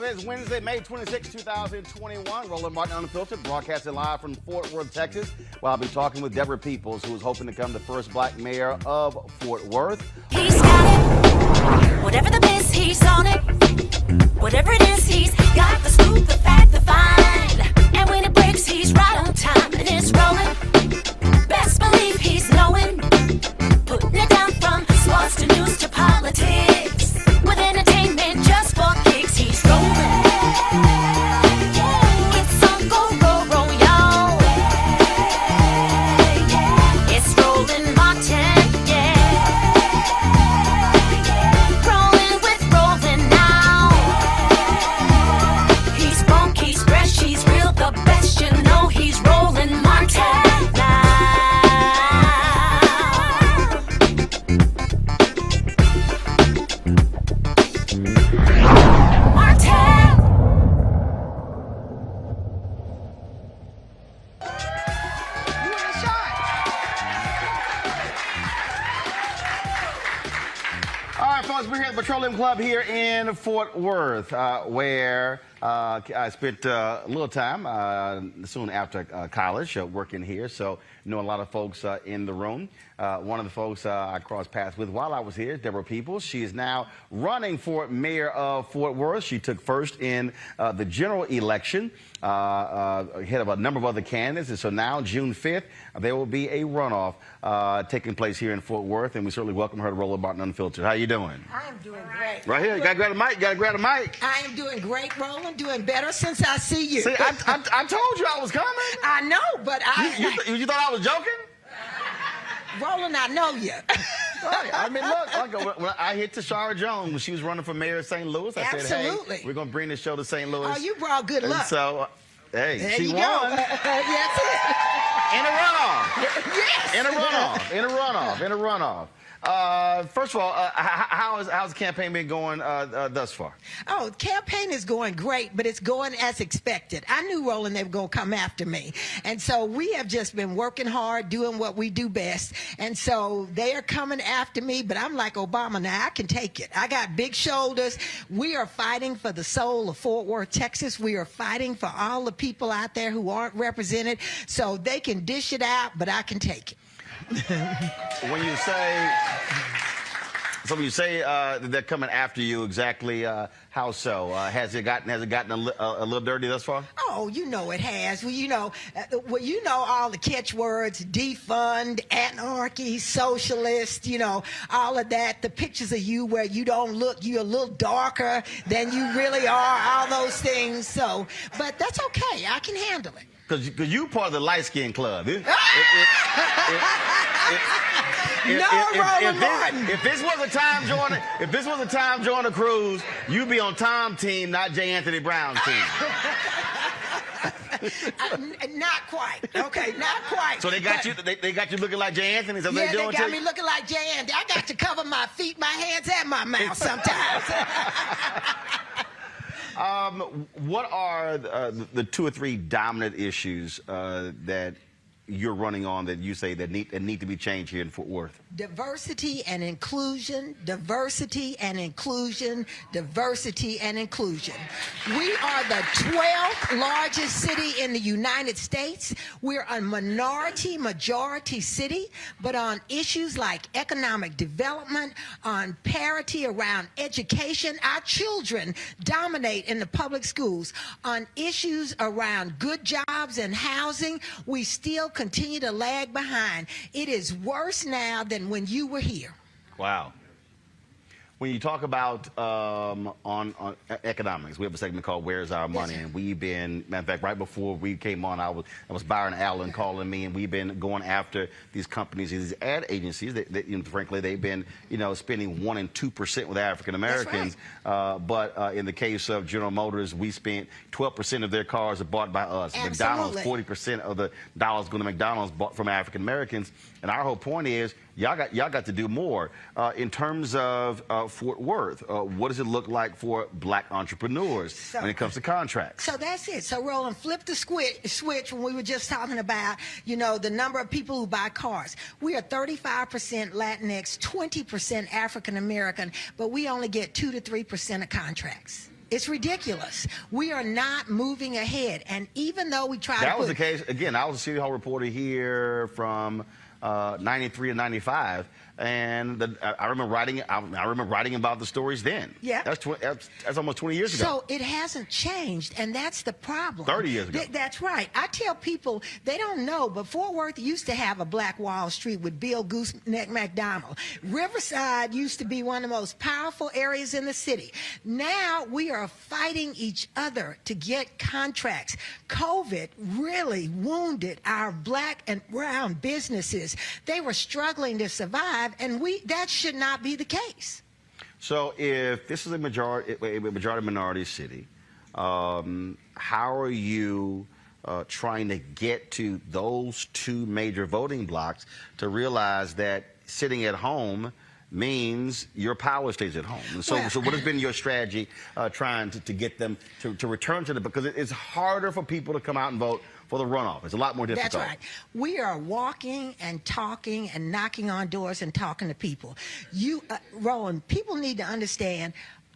It's Wednesday, May 26, 2021. Roland Martin Unfiltered, broadcasting live from Fort Worth, Texas. Well, I'll be talking with Deborah Peoples, who is hoping to become the first black mayor of Fort Worth. He's got it. Whatever the biz, he's on it. Whatever it is, he's got the scoop, the fact, the find. And when it breaks, he's right on time. And it's rolling. Best believe he's knowing. Putting it down from sports to news to politics. With entertainment just for kicks, he's rolling. It's on go, roll, y'all. It's Roland Martin, yeah. Rolling with Roland now. He's funk, he's fresh, he's real, the best, you know he's Roland Martin now. All right, folks, we're here at the Petroleum Club here in Fort Worth, where I spent a little time soon after college working here, so know a lot of folks in the room. One of the folks I crossed paths with while I was here is Deborah Peoples. She is now running for mayor of Fort Worth. She took first in the general election, ahead of a number of other candidates, and so now, June 5th, there will be a runoff taking place here in Fort Worth, and we certainly welcome her to Roland Martin Unfiltered. How you doing? I am doing great. Right here, you gotta grab the mic, I am doing great, Roland, doing better since I see you. See, I told you I was coming. I know, but You thought I was joking? Roland, I know you. Right. I mean, look, when I hit Tashara Jones when she was running for mayor of St. Louis. I said, Absolutely. hey, we're going to bring this show to St. Louis. Oh, you brought good luck. And so, hey, there she you won. go. Yes. In a runoff. Yes. In a runoff. First of all, how's the campaign been going thus far? Oh, the campaign is going great, but it's going as expected. I knew, Roland, they were going to come after me. And so we have just been working hard, doing what we do best. And so they are coming after me, but I'm like Obama now. I can take it. I got big shoulders. We are fighting for the soul of Fort Worth, Texas. We are fighting for all the people out there who aren't represented. So they can dish it out, but I can take it. When you say that they're coming after you, exactly how so? Has it gotten a little dirty thus far? Oh, you know it has. Well, you know all the catchwords: defund, anarchy, socialist. You know all of that. The pictures of you where you don't look, you're a little darker than you really are. All those things. So, but that's okay. I can handle it. Because you part of the light skin club. Roland Martin. If this was a time join a cruise, you'd be on Tom's team, not J. Anthony Brown's team. Not quite. Okay, not quite. So they got you looking like J. Anthony. Is that what Yeah, they're doing they got to me you? looking like J. Anthony. I got to cover my feet, my hands, and my mouth sometimes. What are the two or three dominant issues that you're running on that you say that need to be changed here in Fort Worth? Diversity and inclusion, diversity and inclusion, diversity and inclusion. We are the 12th largest city in the United States. We're a majority city, but on issues like economic development, on parity around education, our children dominate in the public schools. On issues around good jobs and housing, we still continue to lag behind. It is worse now than when you were here. Wow. When you talk about on economics, we have a segment called "Where's Our Money?" Yes, and we've been, matter of fact, right before we came on, I was Byron Allen calling me, and we've been going after these companies, these ad agencies that you know, frankly, they've been spending 1% and 2% with African Americans. Right. But in the case of General Motors, we spent 12% of their cars are bought by us. Absolutely. McDonald's, 40% of the dollars going to McDonald's bought from African Americans. And our whole point is, y'all got to do more in terms of Fort Worth. What does it look like for black entrepreneurs when it comes to contracts? So that's it. So Roland, flip the switch when we were just talking about, the number of people who buy cars. We are 35% Latinx, 20% African American, but we only get 2 to 3% of contracts. It's ridiculous. We are not moving ahead. And even though we try That to was the case. Again, I was a City Hall reporter here from 93 to 95. And I remember writing. I remember writing about the stories then. Yeah, that's almost 20 years ago. So it hasn't changed, and that's the problem. 30 years ago. That's right. I tell people they don't know, but Fort Worth used to have a Black Wall Street with Bill Gooseneck McDonald. Riverside used to be one of the most powerful areas in the city. Now we are fighting each other to get contracts. COVID really wounded our Black and brown businesses. They were struggling to survive. And that should not be the case. So if this is a majority minority city, how are you trying to get to those two major voting blocks to realize that sitting at home means your power stays at home? And so, Well, so what has been your strategy trying to get them to return to the, because it's harder for people to come out and vote for the runoff. It's a lot more difficult. That's right. We are walking and talking and knocking on doors and talking to people. Roland, people need to understand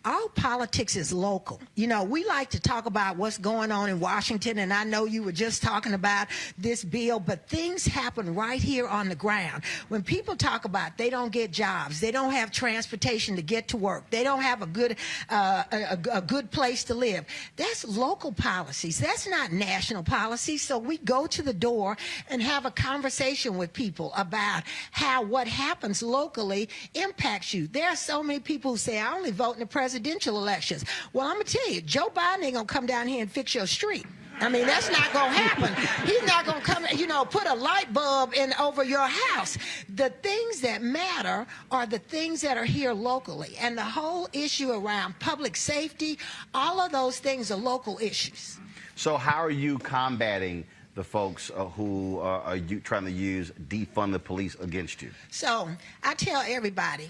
all politics is local. You know, we like to talk about what's going on in Washington, and I know you were just talking about this bill, but things happen right here on the ground. When people talk about they don't get jobs, they don't have transportation to get to work, they don't have a good place to live, that's local policies. That's not national policy. So we go to the door and have a conversation with people about how what happens locally impacts you. There are so many people who say, I only vote in the presidential elections. Well, I'm going to tell you, Joe Biden ain't going to come down here and fix your street. I mean, that's not going to happen. He's not going to come, put a light bulb in over your house. The things that matter are the things that are here locally. And the whole issue around public safety, all of those things are local issues. So how are you combating the folks who are trying to use defund the police against you? So I tell everybody,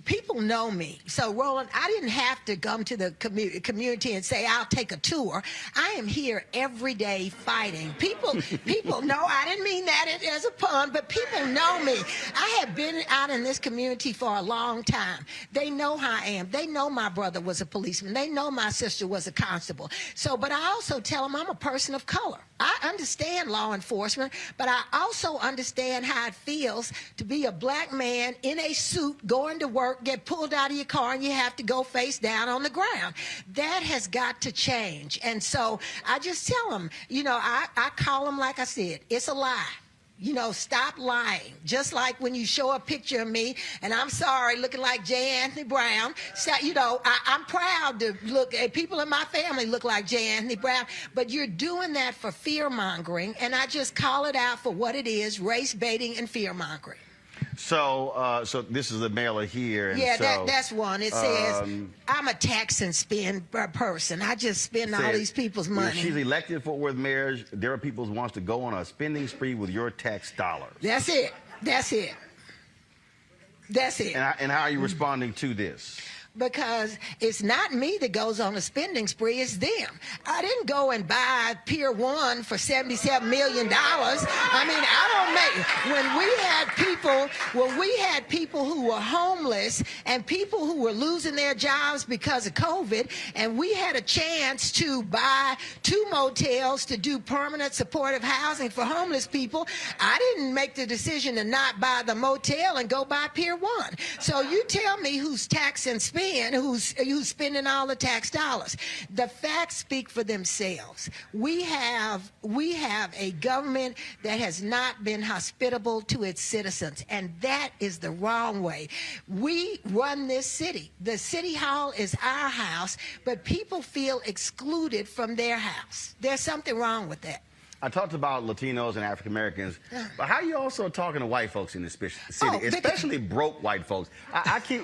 people know me. So, Roland, I didn't have to come to the community and say, I'll take a tour. I am here every day fighting. People know, I didn't mean that as a pun, but people know me. I have been out in this community for a long time. They know how I am. They know my brother was a policeman. They know my sister was a constable. So, but I also tell them I'm a person of color. I understand law enforcement, but I also understand how it feels to be a Black man in a suit going to work, get pulled out of your car, and you have to go face down on the ground. That has got to change. And so I just tell them, I call them, like I said, it's a lie. Stop lying. Just like when you show a picture of me, and I'm sorry, looking like J. Anthony Brown. So, I'm proud to look at people in my family look like J. Anthony Brown, but you're doing that for fear mongering, and I just call it out for what it is: race baiting and fear mongering. So, so this is the mailer here. And yeah, so, that's one. It says, I'm a tax and spend person. I just spend all these people's money. If she's elected Fort Worth mayor, Deborah Peoples wants to go on a spending spree with your tax dollars. That's it. That's it. That's it. And how are you responding to this? Because it's not me that goes on a spending spree, it's them. I didn't go and buy Pier 1 for $77 million. I mean, I don't make, when we had people who were homeless and people who were losing their jobs because of COVID, and we had a chance to buy 2 motels to do permanent supportive housing for homeless people, I didn't make the decision to not buy the motel and go buy Pier 1. So you tell me who's taxing and spending, who's spending all the tax dollars. The facts speak for themselves. We have a government that has not been hospitable to its citizens, and that is the wrong way. We run this city. The city hall is our house, but people feel excluded from their house. There's something wrong with that. I talked about Latinos and African Americans, but how are you also talking to white folks in this city, especially broke white folks? I keep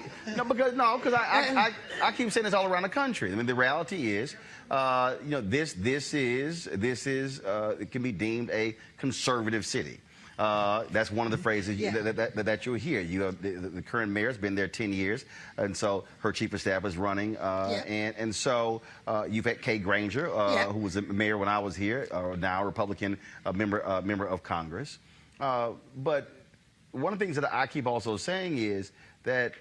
because I keep saying this all around the country. I mean, the reality is, this is it can be deemed a conservative city. That's one of the phrases that you'll hear. You have the current mayor's been there 10 years, and so her chief of staff is running. And so you've had Kay Granger, who was the mayor when I was here, now a Republican member of Congress. But one of the things that I keep also saying is that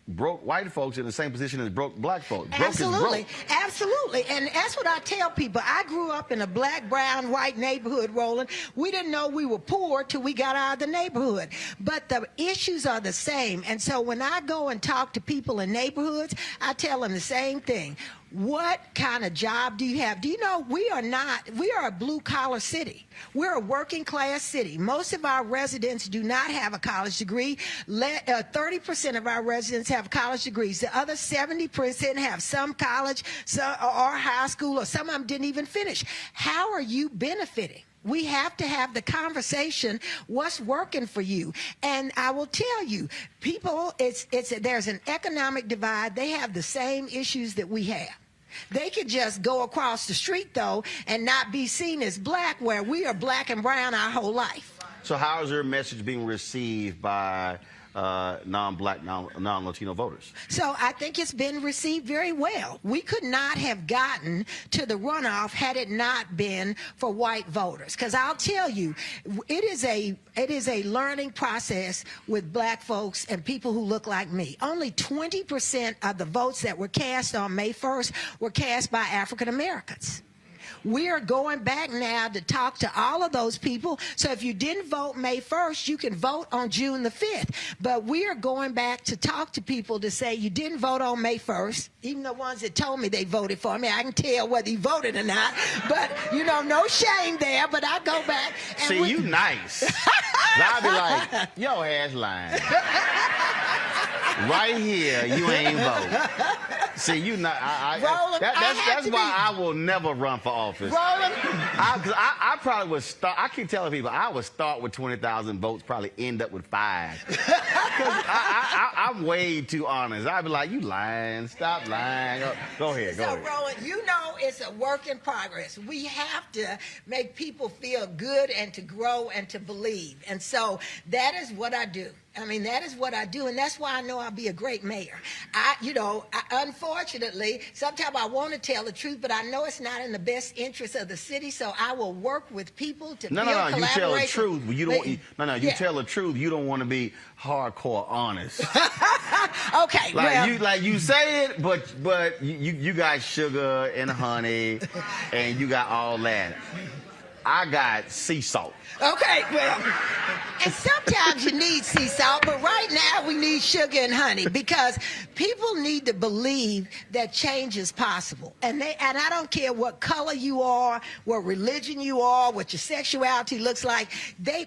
broke white folks in the same position as broke black folks. Broke Absolutely, is broke. absolutely. And that's what I tell people. I grew up in a black, brown, white neighborhood, Roland. We didn't know we were poor till we got out of the neighborhood. But the issues are the same. And so when I go and talk to people in neighborhoods, I tell them the same thing. What kind of job do you have? Do you know we are a blue collar city. We're a working class city. Most of our residents do not have a college degree. 30% of our residents have college degrees. The other 70% have some college or high school, or some of them didn't even finish. How are you benefiting? We have to have the conversation, what's working for you? And I will tell you, people, there's an economic divide. They have the same issues that we have. They could just go across the street, though, and not be seen as black, where we are black and brown our whole life. So how is your message being received by non-black, non-Latino voters? So I think it's been received very well. We could not have gotten to the runoff had it not been for white voters. Because I'll tell you, it is a learning process with black folks and people who look like me. Only 20% of the votes that were cast on May 1st were cast by African Americans. We are going back now to talk to all of those people. So if you didn't vote May 1st, you can vote on June the 5th. But we are going back to talk to people to say you didn't vote on May 1st, even the ones that told me they voted for me. I can tell whether you voted or not. But, you know, no shame there. But I go back. And see, you nice. I'll be like, yo, ass lying. Right here, you ain't vote. See, you not. Roland, that's why I will never run for office. Roland, I probably would start. I keep telling people I would start with 20,000 votes, probably end up with 5. Because I'm way too honest. I'd be like, you lying. Stop lying. Go ahead. Go ahead. So, Roland, you know it's a work in progress. We have to make people feel good and to grow and to believe. And so that is what I do. I mean, that is what I do, and that's why I know I'll be a great mayor. Unfortunately, sometimes I want to tell the truth, but I know it's not in the best interest of the city, so I will work with people to build collaboration. You tell the truth, but you don't. You Yeah. tell the truth. You don't want to be hardcore honest. Okay, like you say it, but you got sugar and honey, and you got all that. I got sea salt. Okay, well, and sometimes you need sea salt, but right now we need sugar and honey, because people need to believe that change is possible. And I don't care what color you are, what religion you are, what your sexuality looks like.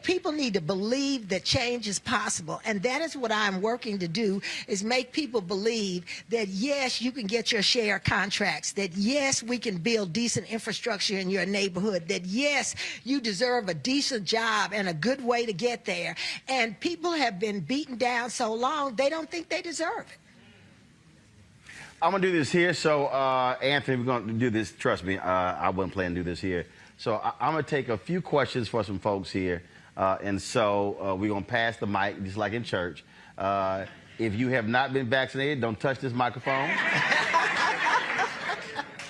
People need to believe that change is possible. And that is what I'm working to do, is make people believe that, yes, you can get your share of contracts, that, yes, we can build decent infrastructure in your neighborhood, that, yes, you deserve a decent job and a good way to get there. And people have been beaten down so long, they don't think they deserve it. I'm going to do this here. So, Anthony, we're going to do this. Trust me, I wasn't planning to do this here. So I'm going to take a few questions for some folks here. And so we're going to pass the mic, just like in church. If you have not been vaccinated, don't touch this microphone.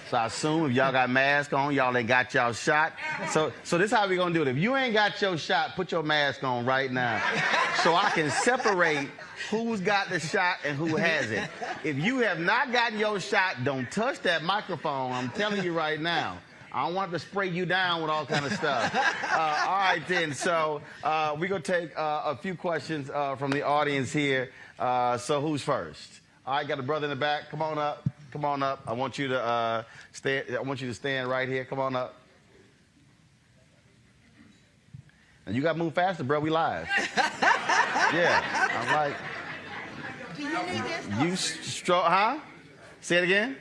So I assume if y'all got masks on, y'all ain't got y'all shot. So this is how we gonna do it. If you ain't got your shot, put your mask on right now, so I can separate who's got the shot and who hasn't. If you have not gotten your shot, don't touch that microphone. I'm telling you right now. I don't want to spray you down with all kind of stuff. All right, then. So we're going to take a few questions from the audience here. So who's first? All right, got a brother in the back. Come on up. Come on up. I want you to stand right here. Come on up. And you got to move faster, bro. We live. Yeah. I'm like. Do you need this? Huh? Say it again.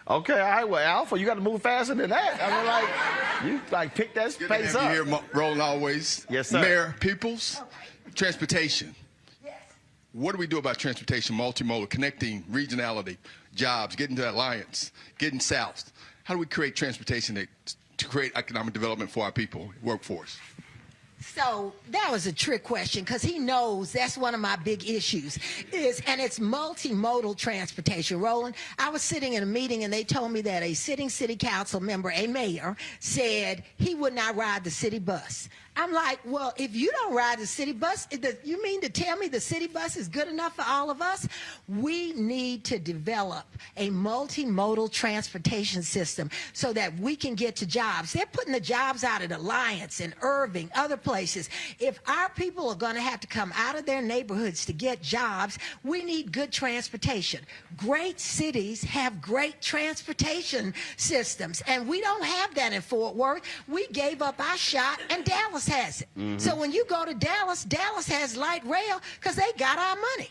Okay, all right, well, Alpha, you got to move faster than that. I mean, you pick that pace up. You here, Roland, always. Yes, sir. Mayor Peoples, Okay. transportation. Yes. What do we do about transportation, multimodal, connecting regionality, jobs, getting to Alliance, getting south? How do we create transportation to create economic development for our people, workforce? So that was a trick question, because he knows that's one of my big issues, and it's multimodal transportation. Roland, I was sitting in a meeting and they told me that a sitting city council member, a mayor, said he would not ride the city bus. I'm like, well, if you don't ride the city bus, you mean to tell me the city bus is good enough for all of us? We need to develop a multimodal transportation system so that we can get to jobs. They're putting the jobs out at Alliance and Irving, other places. If our people are going to have to come out of their neighborhoods to get jobs, we need good transportation. Great cities have great transportation systems, and we don't have that in Fort Worth. We gave up our shot, and Dallas has it. So when you go to Dallas, Dallas has light rail because they got our money.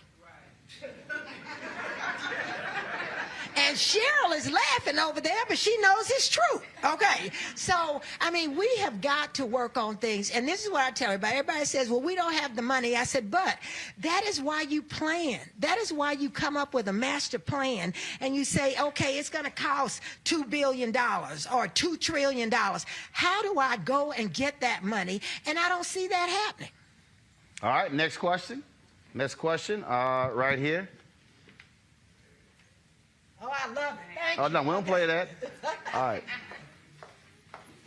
And Cheryl is laughing over there, but she knows it's true. Okay. So, I mean, we have got to work on things. And this is what I tell everybody. Everybody says, well, we don't have the money. I said, but that is why you plan. That is why you come up with a master plan and you say, okay, it's going to cost $2 billion or $2 trillion. How do I go and get that money? And I don't see that happening. All right, next question. Next question, right here. Oh, I love it. Thank you. Oh, no, we don't play that. All right.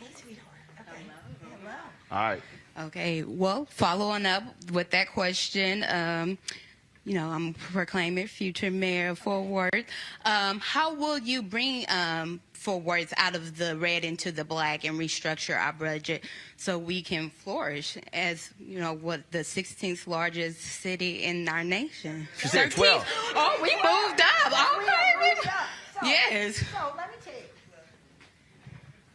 Hey, sweetheart. Okay. Hello. All right. Okay, well, following up with that question, you know, I'm proclaiming future mayor of Fort Worth. How will you bring Fort Worth out of the red into the black and restructure our budget so we can flourish as, you know, what the 16th largest city in our nation? She said 13th. 12. Oh, we moved up. Okay. So, Yes. So let me tell you.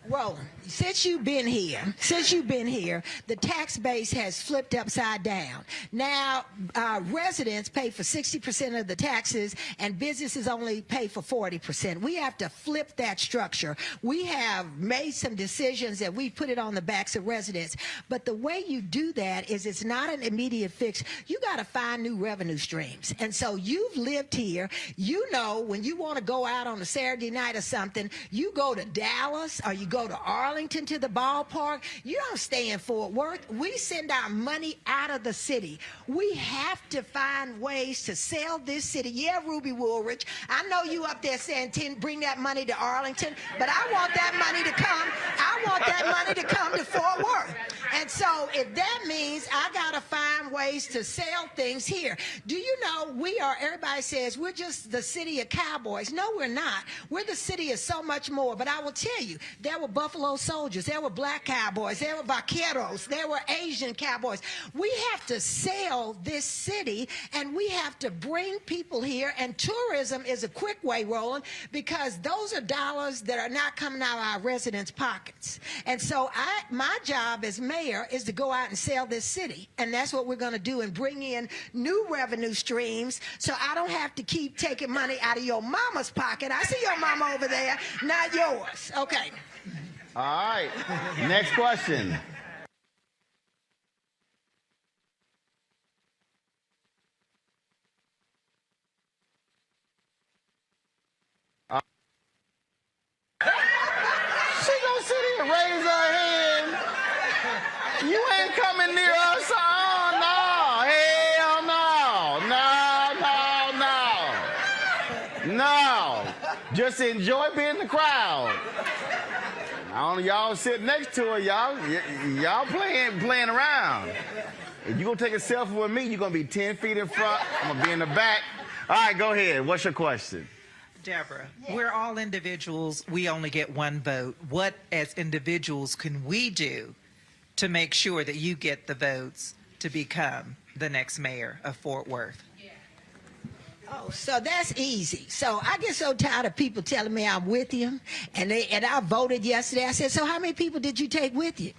Roland, since you've been here, the tax base has flipped upside down. Now, residents pay for 60% of the taxes, and businesses only pay for 40%. We have to flip that structure. We have made some decisions that we put it on the backs of residents. But the way you do that is it's not an immediate fix. You got to find new revenue streams. And so you've lived here. You know when you want to go out on a Saturday night or something, you go to Dallas or you go to Arlington to the ballpark. You don't stay in Fort Worth. We send our money out of the city. We have to find ways to sell this city. Yeah, Ruby Woolridge, I know you up there saying bring that money to Arlington, but I want that money to come. I want that money to come to Fort Worth. And so if that means I got to find ways to sell things here. Do you know everybody says we're just the city of cowboys. No, we're not. We're the city of so much more. But I will tell you, there were Buffalo Soldiers, there were black cowboys, there were vaqueros, there were Asian cowboys. We have to sell this city, and we have to bring people here, and tourism is a quick way, Roland, because those are dollars that are not coming out of our residents' pockets. And so my job as mayor is to go out and sell this city, and that's what we're going to do, and bring in new revenue streams so I don't have to keep taking money out of your mama's pocket. I see your mama over there, not yours. Okay. All right. Next question. She gonna sit here and raise her hand. You ain't coming near us. Oh, no. Hell no. No. Just enjoy being in the crowd. I don't know, y'all sit next to her, y'all playing around. If you gonna take a selfie with me, you're gonna be 10 feet in front, I'm gonna be in the back. All right, go ahead. What's your question? Deborah, we're all individuals. We only get one vote. What, as individuals, can we do to make sure that you get the votes to become the next mayor of Fort Worth? Oh, so that's easy. So I get so tired of people telling me I'm with you, and I voted yesterday. I said, so how many people did you take with you?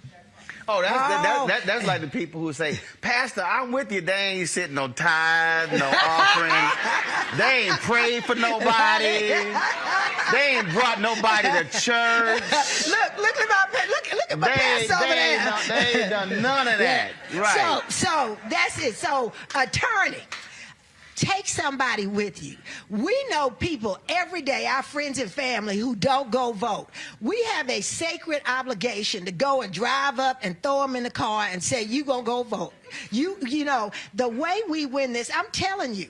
Oh, that's like the people who say, Pastor, I'm with you. They ain't sitting no tithe, no offering. They ain't prayed for nobody. They ain't brought nobody to church. Look at my pastor over there. They ain't done none of that. Right. So that's it. So attorney. Take somebody with you. We know people every day, our friends and family, who don't go vote. We have a sacred obligation to go and drive up and throw them in the car and say, you gonna go vote. You know, the way we win this, I'm telling you,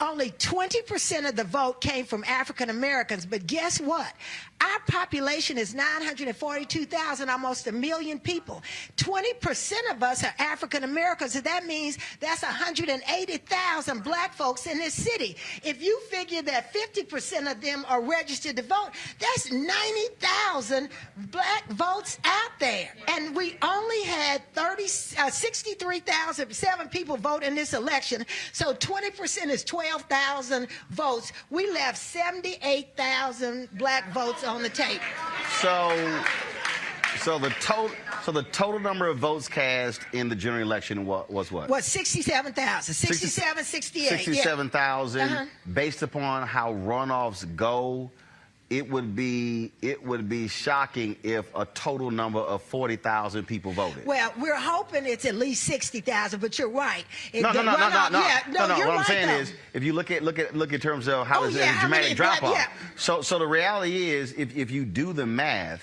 Only 20% of the vote came from African Americans, but guess what? Our population is 942,000, almost 1 million people. 20% of us are African Americans, and that means that's 180,000 black folks in this city. If you figure that 50% of them are registered to vote, that's 90,000 black votes out there. And we only had 63,007 people vote in this election, so 20% is 12,000 votes. We left 78,000 black votes on the table. So the total number of votes cast in the general election was what? Was 67,000, 67, 68. 67,000. Based upon how runoffs go, it would be shocking if a total number of 40,000 people voted. Well, we're hoping it's at least 60,000, but you're right. No. You're What I'm saying though. is, if you look in terms of how there's a dramatic drop off. So the reality is, if you do the math,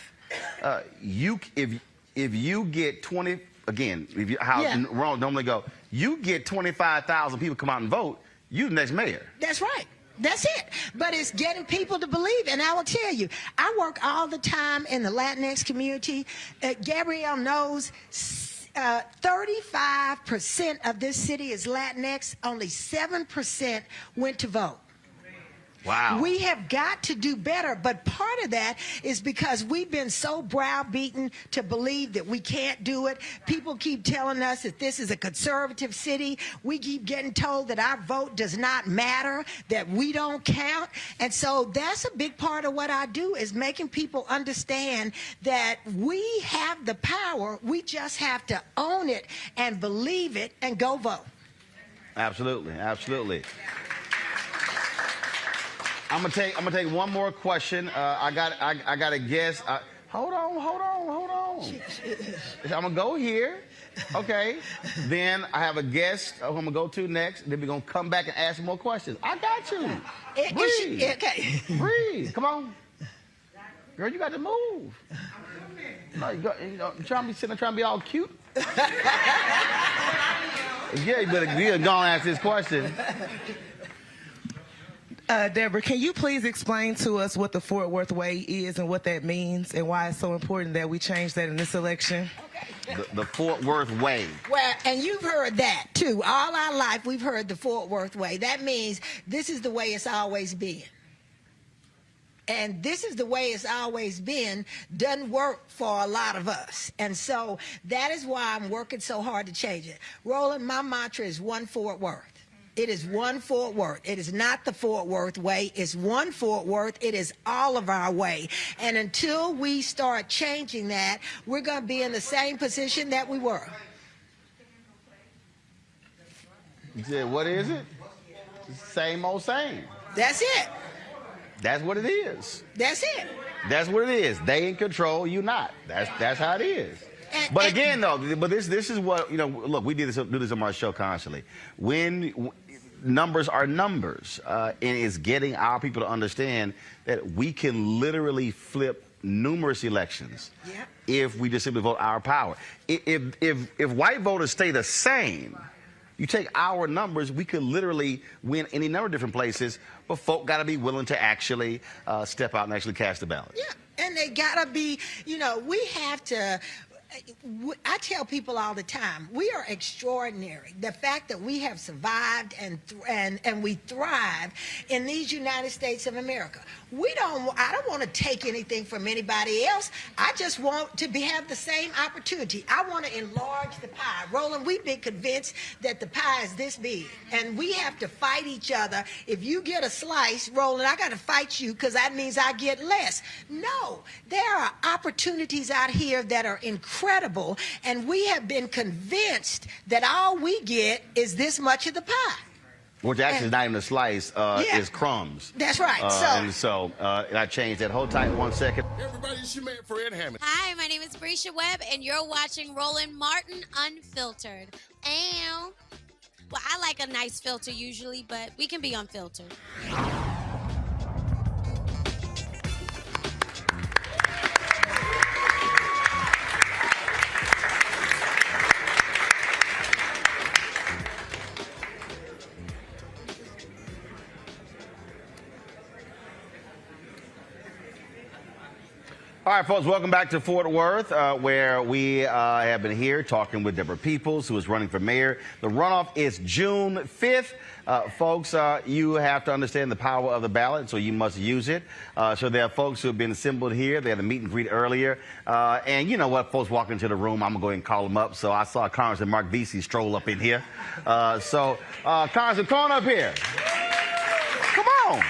if you get 20 again, Roland normally go, you get 25,000 people come out and vote, you the next mayor. That's right. That's it. But it's getting people to believe. And I will tell you, I work all the time in the Latinx community. Gabrielle knows 35% of this city is Latinx. Only 7% went to vote. Wow. We have got to do better, but part of that is because we've been so browbeaten to believe that we can't do it. People keep telling us that this is a conservative city. We keep getting told that our vote does not matter, that we don't count. And so that's a big part of what I do, is making people understand that we have the power. We just have to own it and believe it and go vote. Absolutely. I'm gonna take one more question. I got a guess. Hold on. I'm gonna go here. Okay. Then I have a guest who I'm gonna go to next. Then we're gonna come back and ask more questions. I got you. Breathe. Okay. Breathe. Come on. Girl, you got to move. No, you trying to be sitting there trying to be all cute. Yeah, you better go and ask this question. Deborah, can you please explain to us what the Fort Worth Way is and what that means and why it's so important that we change that in this election? The Fort Worth Way. Well, and you've heard that, too. All our life, we've heard the Fort Worth Way. That means this is the way it's always been. And this is the way it's always been, doesn't work for a lot of us. And so that is why I'm working so hard to change it. Roland, my mantra is one Fort Worth. It is one Fort Worth. It is not the Fort Worth way. It's one Fort Worth. It is all of our way. And until we start changing that, we're going to be in the same position that we were. You said, what is it? Same old same. That's it. That's what it is. That's it. That's what it is. They in control, you not. That's how it is. But again, though, this is what, look, we do this on our show constantly. When numbers are numbers, and it's getting our people to understand that we can literally flip numerous elections if we just simply vote our power. If white voters stay the same, you take our numbers, we could literally win any number of different places, but folk got to be willing to actually step out and actually cast the ballot. Yeah, and they got to be, we have to. I tell people all the time, we are extraordinary. The fact that we have survived and we thrive in these United States of America. I don't want to take anything from anybody else. I just want to have the same opportunity. I want to enlarge the pie. Roland, we've been convinced that the pie is this big, and we have to fight each other. If you get a slice, Roland, I got to fight you because that means I get less. No, there are opportunities out here that are incredible, and we have been convinced that all we get is this much of the pie. Which actually is not even a slice, is crumbs. That's right. And I changed that. Hold tight 1 second. Everybody, it's your man, Fred Hammond. Hi, my name is Brescia Webb, and you're watching Roland Martin Unfiltered. And, well, I like a nice filter usually, but we can be unfiltered. All right, folks, welcome back to Fort Worth, where we have been here talking with Deborah Peoples, who is running for mayor. The runoff is June 5th. Folks, you have to understand the power of the ballot, so you must use it. So there are folks who have been assembled here. They had a meet and greet earlier. And you know what? Folks walk into the room. I'm going to go ahead and call them up. So I saw Congressman Veasey stroll up in here. Congressman, come on up here. Come on.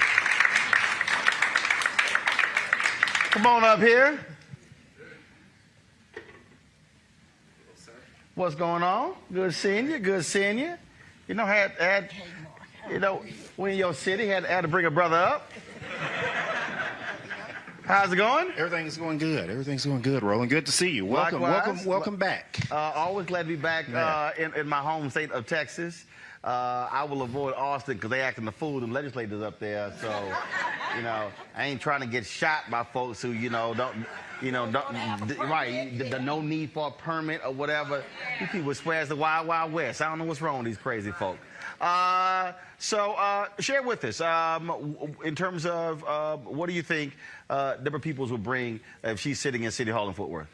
Come on up here. What's going on? Good seeing you. Good seeing you. You know, we in your city had to bring a brother up. How's it going? Everything's going good. Everything's going good, Roland. Good to see you. Welcome, Likewise. welcome back. Always glad to be back in my home state of Texas. I will avoid Austin because they acting the fool, them legislators up there. So, you know, I ain't trying to get shot by folks who, the no need for a permit or whatever. These people swear it's the Wild Wild West. I don't know what's wrong with these crazy folk. Share with us, in terms of what do you think Deborah Peoples will bring if she's sitting in City Hall in Fort Worth?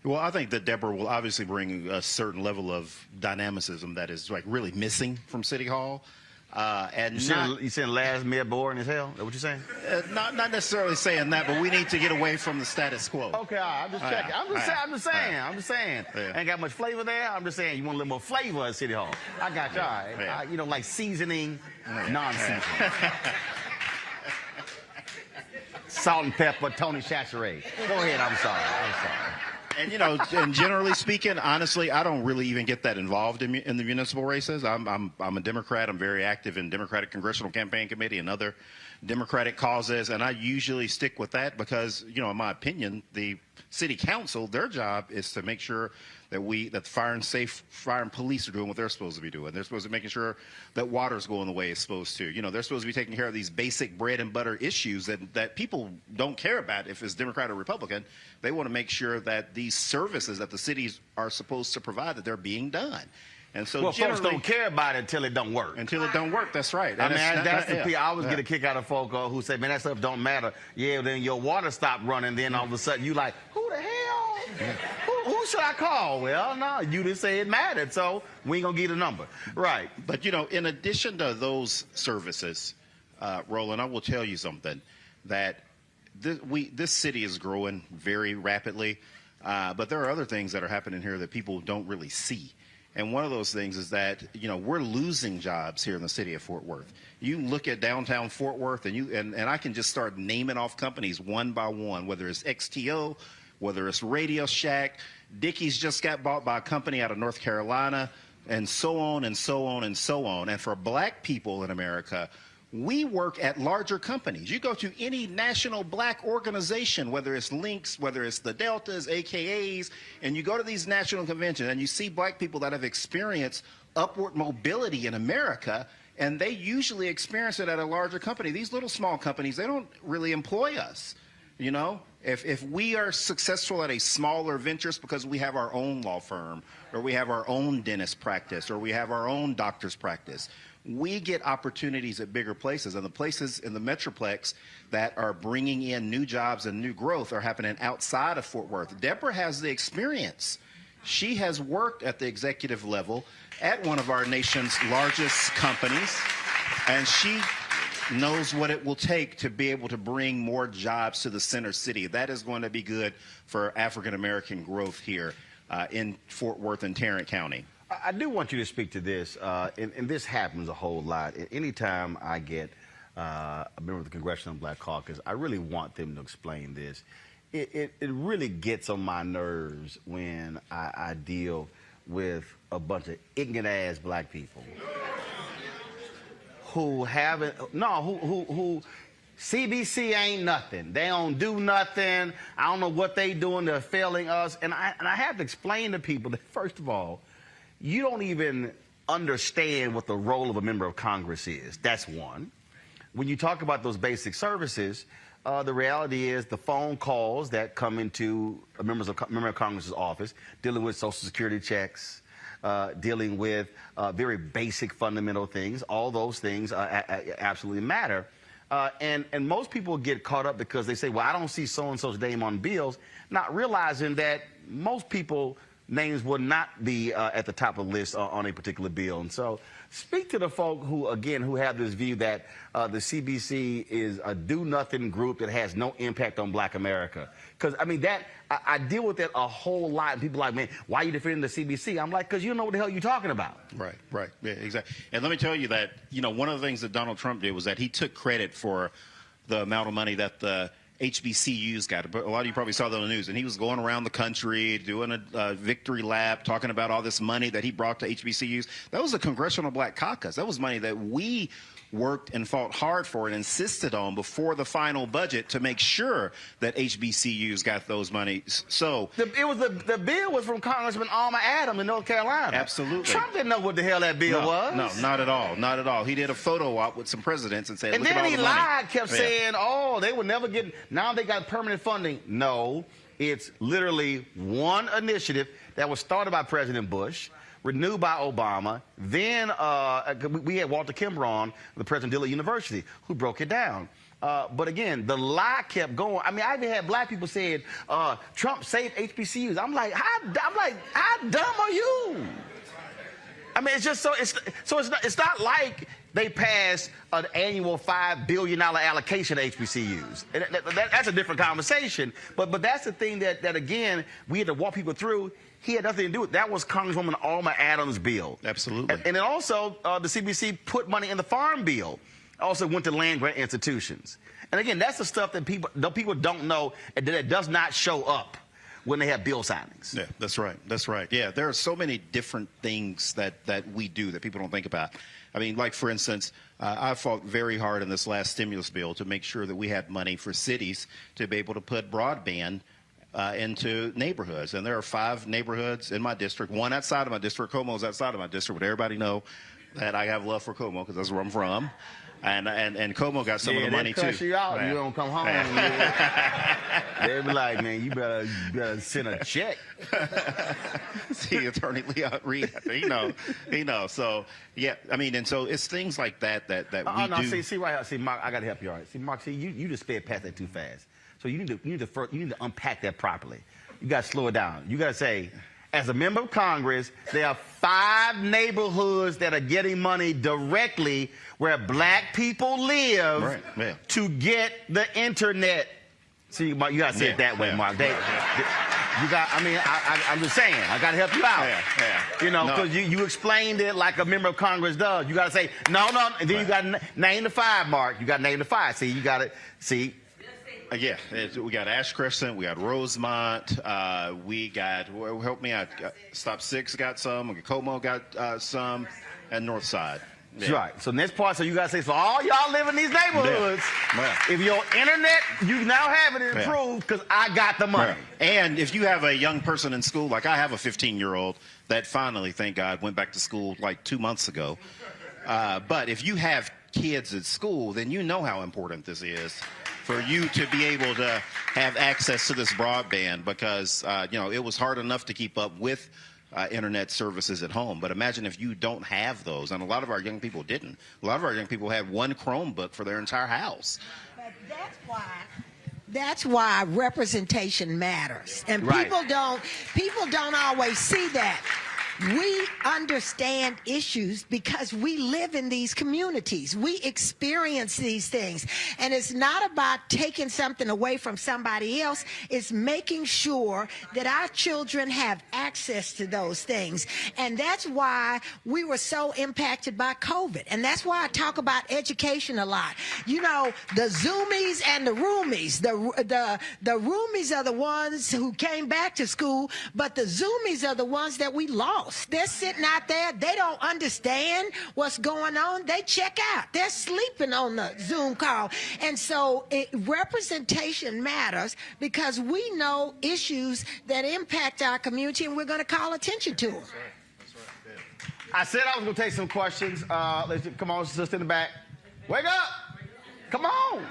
Well, I think that Deborah will obviously bring a certain level of dynamicism that is like really missing from City Hall. You saying last mayor boring as hell? Is that what you're saying? Not necessarily saying that, but we need to get away from the status quo. Okay, all right, I'm just checking. I'm just saying. Yeah. Ain't got much flavor there. I'm just saying you want a little more flavor at City Hall. I got you. All right. Yeah. Like seasoning, non-seasoning. Salt and pepper, Tony Chachere. Go ahead. I'm sorry. And and generally speaking, honestly, I don't really even get that involved in the municipal races. I'm a Democrat. I'm very active in Democratic Congressional Campaign Committee and other Democratic causes, and I usually stick with that because, in my opinion, the City Council, their job is to make sure that the fire and police are doing what they're supposed to be doing. They're supposed to be making sure that water's going the way it's supposed to. They're supposed to be taking care of these basic bread and butter issues that people don't care about if it's Democrat or Republican. They want to make sure that these services that the cities are supposed to provide, that they're being done. And so folks don't care about it until it don't work. Until it don't work, that's right. I always get a kick out of folk who say, man, that stuff don't matter. Yeah, then your water stopped running, then all of a sudden you like, who the hell? Who should I call? Well, no, you didn't say it mattered, so we ain't gonna get a number. Right. But in addition to those services, Roland, I will tell you something, that this city is growing very rapidly, but there are other things that are happening here that people don't really see. And one of those things is that, we're losing jobs here in the city of Fort Worth. You look at downtown Fort Worth and I can just start naming off companies one by one, whether it's XTO, whether it's Radio Shack, Dickies just got bought by a company out of North Carolina, and so on and so on and so on. And for black people in America, we work at larger companies. You go to any national black organization, whether it's Links, whether it's the Deltas, AKAs, and you go to these national conventions and you see black people that have experienced upward mobility in America, and they usually experience it at a larger company. These little small companies, they don't really employ us. If we are successful at a smaller ventures because we have our own law firm, or we have our own dentist practice, or we have our own doctor's practice, we get opportunities at bigger places, and the places in the Metroplex that are bringing in new jobs and new growth are happening outside of Fort Worth. Deborah has the experience. She has worked at the executive level at one of our nation's largest companies, and she knows what it will take to be able to bring more jobs to the center city. That is going to be good for African-American growth here in Fort Worth and Tarrant County. I do want you to speak to this, and this happens a whole lot. Anytime I get a member of the Congressional Black Caucus, I really want them to explain this. It really gets on my nerves when I deal with a bunch of ignorant-ass black people who CBC ain't nothing. They don't do nothing. I don't know what they doing. They're failing us. And I have to explain to people that, first of all, you don't even understand what the role of a member of Congress is. That's one. When you talk about those basic services, the reality is the phone calls that come into a member of Congress's office dealing with Social Security checks, dealing with very basic fundamental things, all those things absolutely matter. And most people get caught up because they say, well, I don't see so-and-so's name on bills, not realizing that most people names will not be at the top of the list on a particular bill. And so speak to the folk who, again, who have this view that the CBC is a do-nothing group that has no impact on Black America. Because, I mean, I deal with that a whole lot. And people are like, man, why are you defending the CBC? I'm like, because you don't know what the hell you're talking about. Right. Yeah, exactly. And let me tell you that, one of the things that Donald Trump did was that he took credit for the amount of money that the HBCUs got. A lot of you probably saw that on the news. And he was going around the country doing a victory lap, talking about all this money that he brought to HBCUs. That was a Congressional Black Caucus. That was money that we worked and fought hard for and insisted on before the final budget to make sure that HBCUs got those monies. So the bill was from Congressman Adams in North Carolina. Absolutely. Trump didn't know what the hell that bill was. No, not at all. Not at all. He did a photo op with some presidents and said, and look at all the money. And then he lied, kept saying, oh, they would never get, now they got permanent funding. No, it's literally one initiative that was started by President Bush, renewed by Obama. Then we had Walter Kimber on, the president of Dillard University, who broke it down. But again, the lie kept going. I mean, I even had Black people saying, Trump saved HBCUs. I'm like, how dumb are you? I mean, it's just it's not like they passed an annual $5 billion allocation to HBCUs. And that's a different conversation. But that's the thing that again, we had to walk people through. He had nothing to do with that. Was Congresswoman Alma Adams' bill. Absolutely. And then also, the CBC put money in the Farm Bill. Also went to land-grant institutions. And again, that's the stuff that people don't know, and that it does not show up when they have bill signings. Yeah, that's right. That's right. Yeah, there are so many different things that we do that people don't think about. I mean, like, for instance, I fought very hard in this last stimulus bill to make sure that we had money for cities to be able to put broadband into neighborhoods. And there are 5 neighborhoods in my district, one outside of my district. Como's outside of my district, but everybody know that I have love for Como because that's where I'm from. And Como got some of the money, too. Yeah, they cuss you out. You don't come home. They be like, man, you better send a check. See, Attorney Leon Reed, he knows. So, yeah, I mean, and so it's things like that we do. See, right here. See, Mark, I got to help you. All right. See, Mark, you just sped past that too fast. So you need to unpack that properly. You got to slow it down. You got to say, as a member of Congress, there are 5 neighborhoods that are getting money directly where Black people live to get the internet. See, Mark, you got to say it that way, Mark. I'm just saying, I got to help you out. Because you explained it like a member of Congress does. You got to say, no, and then you got to name the 5, Mark. You got to name the 5. See, you got to, see. Yeah, we got Ash Crescent, we got Rosemont, we got, help me out, Stop 6 got some, Como got some, and Northside. Yeah. Right. So next part, so you got to say, so all y'all live in these neighborhoods, if your internet, you now have it improved because I got the money. And if you have a young person in school, like I have a 15-year-old that finally, thank God, went back to school like 2 months ago. But if you have kids at school, then you know how important this is for you to be able to have access to this broadband because, it was hard enough to keep up with internet services at home. But imagine if you don't have those. And a lot of our young people didn't. A lot of our young people had one Chromebook for their entire house. But that's why representation matters. And people don't always see that. We understand issues because we live in these communities. We experience these things. And it's not about taking something away from somebody else. It's making sure that our children have access to those things. And that's why we were so impacted by COVID. And that's why I talk about education a lot. The Zoomies and the Roomies. The Roomies are the ones who came back to school, but the Zoomies are the ones that we lost. They're sitting out there. They don't understand what's going on. They check out. They're sleeping on the Zoom call. And so representation matters because we know issues that impact our community, and we're going to call attention to them. That's right. I said I was going to take some questions. Come on, sister in the back. Wake up. Come on.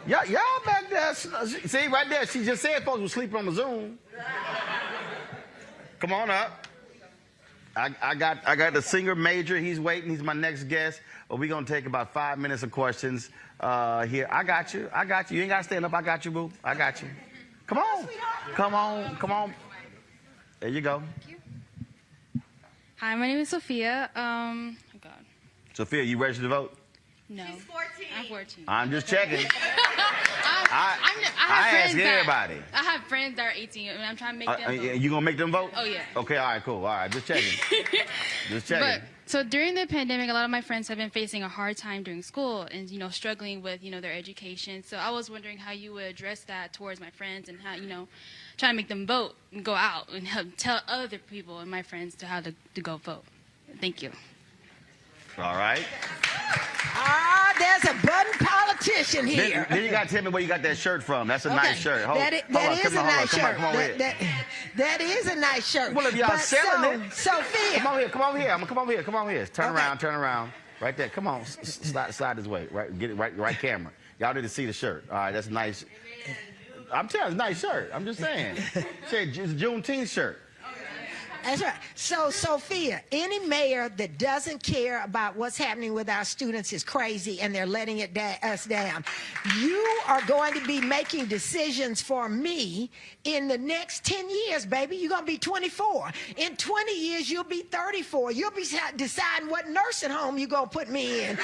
Y'all back there. See, right there. She just said folks were sleeping on the Zoom. Come on up. I got the singer Major. He's waiting. He's my next guest. But we're gonna take about 5 minutes of questions here. I got you. You ain't gotta stand up. I got you, boo. I got you. Come on. There you go. Thank you. Hi, my name is Sophia. Oh God. Sophia, you ready to vote? No. She's 14. I'm 14. I'm just checking. I ask everybody. I have friends that are 18, and I'm trying to make them vote. You gonna make them vote? Oh, yeah. Okay, all right, cool. All right, just checking. So during the pandemic, a lot of my friends have been facing a hard time during school and, struggling with, their education. So I was wondering how you would address that towards my friends and how, try to make them vote and go out and help tell other people and my friends to how to go vote. Thank you. All right. There's a budding politician here. Then you got to tell me where you got that shirt from. That's a nice shirt. That is a nice shirt. That is a nice shirt. Well, if y'all selling it. Sophia. Come over here. Turn around. Right there. Come on. Slide this way. Right. Get it right camera. Y'all need to see the shirt. All right, that's nice. I'm telling you, it's a nice shirt. I'm just saying. It's a Juneteenth shirt. That's right. So, Sophia, any mayor that doesn't care about what's happening with our students is crazy, and they're letting us down. You are going to be making decisions for me in the next 10 years, baby. You're going to be 24. In 20 years, you'll be 34. You'll be deciding what nursing home you're going to put me in.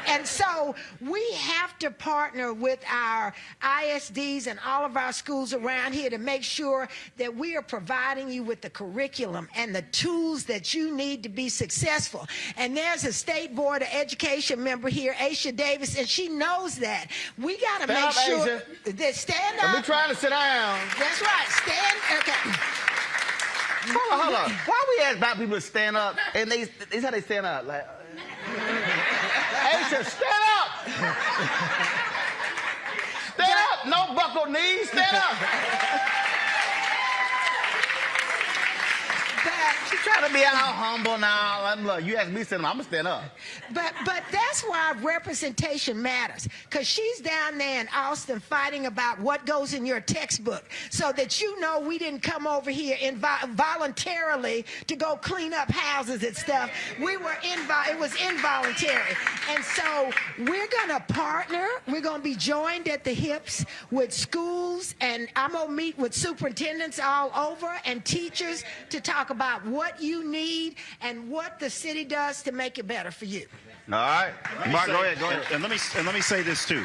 And so we have to partner with our ISDs and all of our schools around here to make sure that we are providing you with the curriculum and the tools that you need to be successful. And there's a State Board of Education member here, Aisha Davis, and she knows that. We got to make sure that stand up. We're trying to sit down. That's right. Stand. Okay. Hold on. Why we ask black people to stand up and they how they stand up? Like, Aisha, stand up. Stand up. No buckle knees. Stand up. She's trying to be all humble now. Look, you ask me to stand up, I'm going to stand up. But that's why representation matters, because she's down there in Austin fighting about what goes in your textbook so that we didn't come over here voluntarily to go clean up houses and stuff. It was involuntary. And so we're going to partner. We're going to be joined at the hips with schools, and I'm going to meet with superintendents all over and teachers to talk about what you need and what the city does to make it better for you. All right. Mark, go ahead. And let me say this too.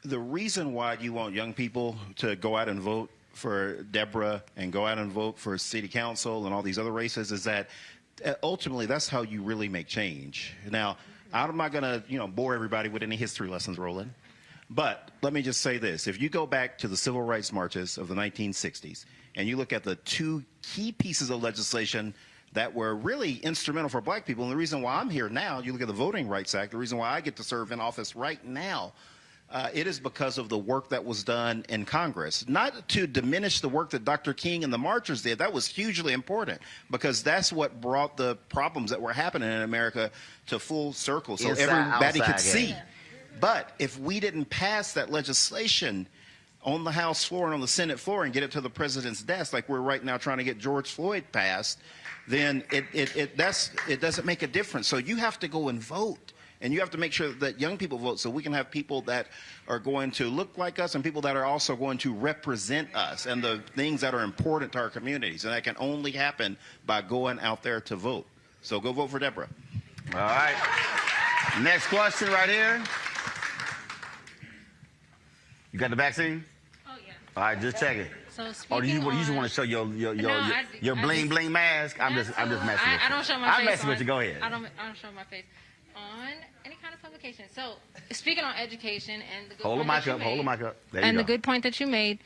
The reason why you want young people to go out and vote for Deborah and go out and vote for city council and all these other races is that ultimately that's how you really make change. Now, I'm not going to, bore everybody with any history lessons, Roland. But let me just say this. If you go back to the civil rights marches of the 1960s and you look at the two key pieces of legislation that were really instrumental for black people, and the reason why I'm here now, you look at the Voting Rights Act, the reason why I get to serve in office right now, it is because of the work that was done in Congress. Not to diminish the work that Dr. King and the marchers did. That was hugely important because that's what brought the problems that were happening in America to full circle so everybody could see. But if we didn't pass that legislation on the House floor and on the Senate floor and get it to the president's desk like we're right now trying to get George Floyd passed, then it doesn't make a difference. So you have to go and vote. And you have to make sure that young people vote so we can have people that are going to look like us and people that are also going to represent us and the things that are important to our communities. And that can only happen by going out there to vote. So go vote for Deborah. All right. Next question right here. You got the vaccine? Oh, yeah. All right, just check it. So you just want to show your bling bling mask? I'm just messing with you. I don't show my face. I'm messing with you. Go ahead. I don't show my face on any kind of publication. So speaking on education and the good hold the mic up. There you go. The good point that you made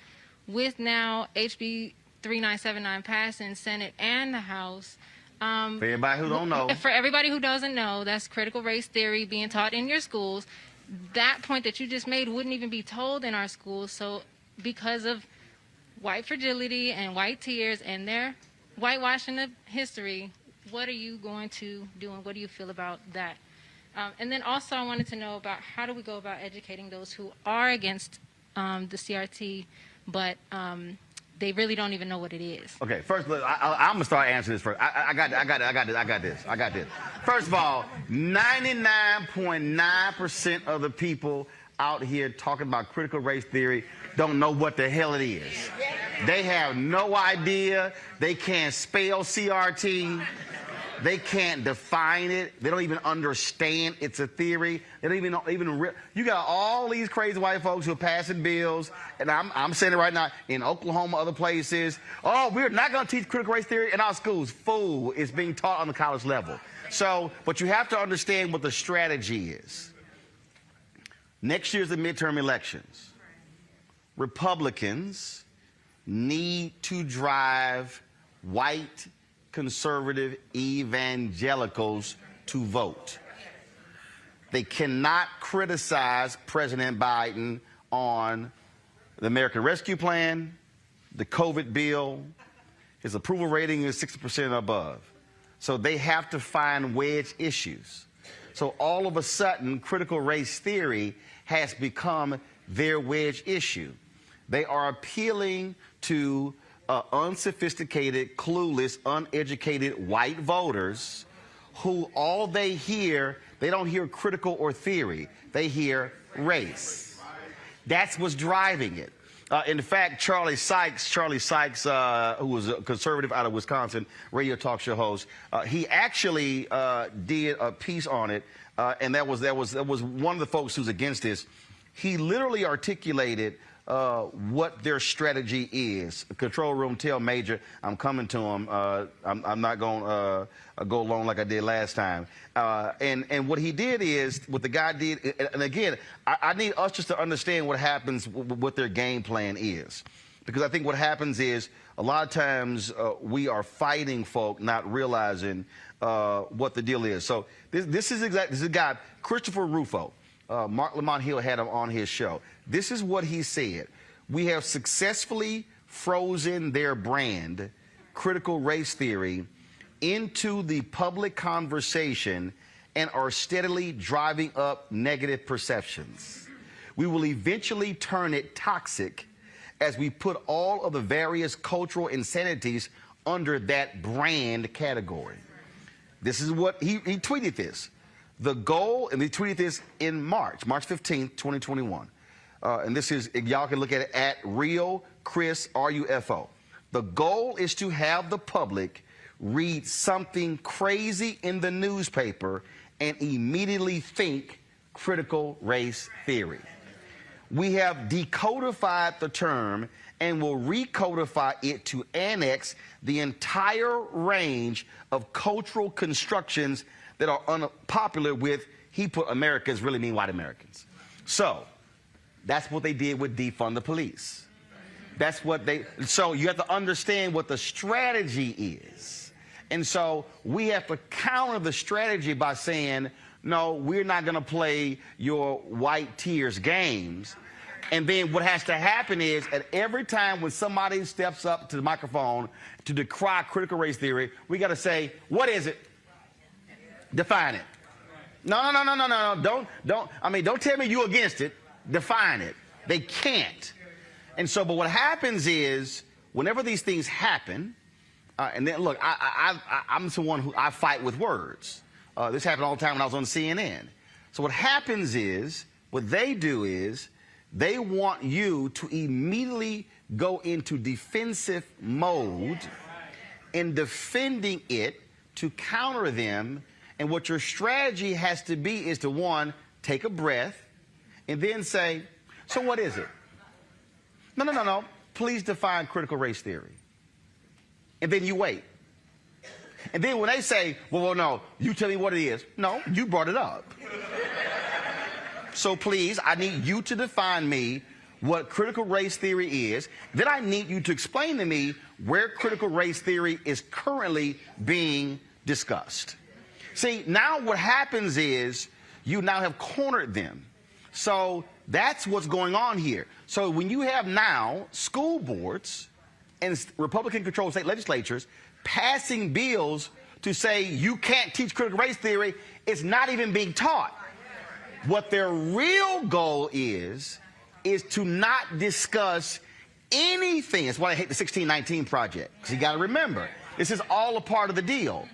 with now HB 3979 passed in Senate and the House. For everybody who don't know. For everybody who doesn't know, that's critical race theory being taught in your schools. That point that you just made wouldn't even be told in our schools. So because of white fragility and white tears and their whitewashing of history, what are you going to do and what do you feel about that? And then also I wanted to know about how do we go about educating those who are against the CRT, but they really don't even know what it is. Okay, first, look, I'm gonna start answering this first. I got this. First of all, 99.9% of the people out here talking about critical race theory don't know what the hell it is. They have no idea. They can't spell CRT. They can't define it. They don't even understand it's a theory. They don't even you got all these crazy white folks who are passing bills, and I'm saying it right now, in Oklahoma, other places. Oh, we're not going to teach critical race theory in our schools. Fool, it's being taught on the college level. So, but you have to understand what the strategy is. Next year's the midterm elections. Republicans need to drive white conservative evangelicals to vote. They cannot criticize President Biden on the American Rescue Plan, the COVID bill. His approval rating is 60% or above. So they have to find wedge issues. So all of a sudden, critical race theory has become their wedge issue. They are appealing to unsophisticated, clueless, uneducated white voters who all they hear, they don't hear critical or theory. They hear race. That's what's driving it. In fact, Charlie Sykes, who was a conservative out of Wisconsin, radio talk show host, he actually did a piece on it, and that was one of the folks who's against this. He literally articulated what their strategy is. Control room, tell Major I'm coming to him. I'm not going to go along like I did last time. And what he did is, what the guy did, and again, I need us just to understand what happens, what their game plan is. Because I think what happens is, a lot of times we are fighting folk, not realizing what the deal is. So this is a guy, Christopher Rufo. Mark Lamont Hill had him on his show. This is what he said. We have successfully frozen their brand, critical race theory, into the public conversation and are steadily driving up negative perceptions. We will eventually turn it toxic as we put all of the various cultural insanities under that brand category. This is what he tweeted this. The goal, and he tweeted this in March 15th, 2021. And this is, y'all can look at it at Real Chris RUFO. The goal is to have the public read something crazy in the newspaper and immediately think critical race theory. We have decodified the term and will recodify it to annex the entire range of cultural constructions that are unpopular with, he put Americans really mean white Americans. So that's what they did with defund the police. That's what so you have to understand what the strategy is. And so we have to counter the strategy by saying, no, we're not going to play your white tears games. And then what has to happen is, at every time when somebody steps up to the microphone to decry critical race theory, we got to say, what is it? Define it. No. Don't tell me you're against it. Define it. They can't. And so, but what happens is, whenever these things happen, and then look, I'm someone who I fight with words. This happened all the time when I was on CNN. So what happens is, what they do is, they want you to immediately go into defensive mode in defending it to counter them. And what your strategy has to be is to, one, take a breath and then say, so what is it? No. Please define critical race theory. And then you wait. And then when they say, well, no, you tell me what it is. No, you brought it up. So please, I need you to define me what critical race theory is. Then I need you to explain to me where critical race theory is currently being discussed. See, now what happens is you now have cornered them. So that's what's going on here. So when you have now school boards and Republican-controlled state legislatures passing bills to say you can't teach critical race theory, it's not even being taught. What their real goal is to not discuss anything, that's why I hate the 1619 project, because you got to remember, this is all a part of the deal.